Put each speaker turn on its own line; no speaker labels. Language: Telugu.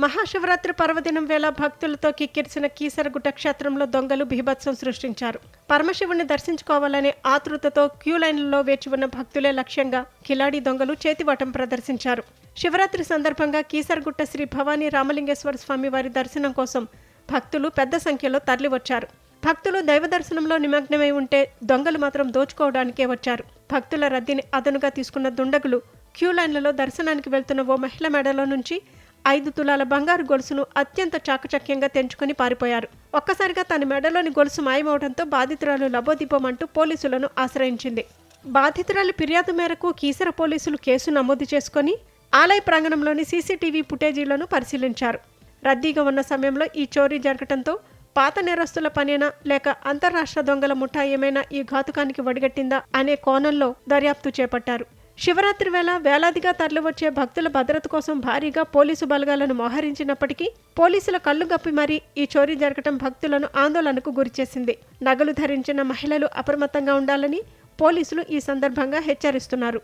మహాశివరాత్రి పర్వదినం వేళ భక్తులతో కిక్కిరిసిన కీసరగుట్ట క్షేత్రంలో దొంగలు బీభత్సం సృష్టించారు. పరమశివుణ్ణి దర్శించుకోవాలనే ఆతృతతో క్యూ లైన్లలో వేచి ఉన్న భక్తులే లక్ష్యంగా కిలాడి దొంగలు చేతివాటం ప్రదర్శించారు. శివరాత్రి సందర్భంగా కీసరగుట్ట శ్రీ భవానీ రామలింగేశ్వర స్వామి వారి దర్శనం కోసం భక్తులు పెద్ద సంఖ్యలో తరలివచ్చారు. భక్తులు దైవ దర్శనంలో నిమగ్నమై ఉంటే దొంగలు మాత్రం దోచుకోవడానికే వచ్చారు. భక్తుల రద్దీని అదనుగా తీసుకున్న దుండగులు క్యూ లైన్లలో దర్శనానికి వెళ్తున్న ఓ మహిళ మెడలో నుంచి 5 తులాల బంగారు గొలుసును అత్యంత చాకచక్యంగా తెంచుకుని పారిపోయారు. ఒక్కసారిగా తన మెడలోని గొలుసు మాయమవడంతో బాధితురాలు లబోదిబోమంటూ పోలీసులను ఆశ్రయించింది. బాధితురాలి ఫిర్యాదు మేరకు కీసర పోలీసులు కేసు నమోదు చేసుకుని ఆలయ ప్రాంగణంలోని సీసీటీవీ ఫుటేజీలను పరిశీలించారు. రద్దీగా ఉన్న సమయంలో ఈ చోరీ జరగడంతో పాత నేరస్తుల పనేనా లేక అంతర్రాష్ట్ర దొంగల ముఠా ఏమైనా ఈ ఘాతుకానికి వడిగట్టిందా అనే కోణంలో దర్యాప్తు చేపట్టారు. శివరాత్రి వేళ వేలాదిగా తరలివచ్చే భక్తుల భద్రత కోసం భారీగా పోలీసు బలగాలను మోహరించినప్పటికీ పోలీసుల కళ్లు గప్పి మరీ ఈ చోరీ జరగటం భక్తులను ఆందోళనకు గురిచేసింది. నగలు ధరించిన మహిళలు అప్రమత్తంగా ఉండాలని పోలీసులు ఈ సందర్భంగా హెచ్చరిస్తున్నారు.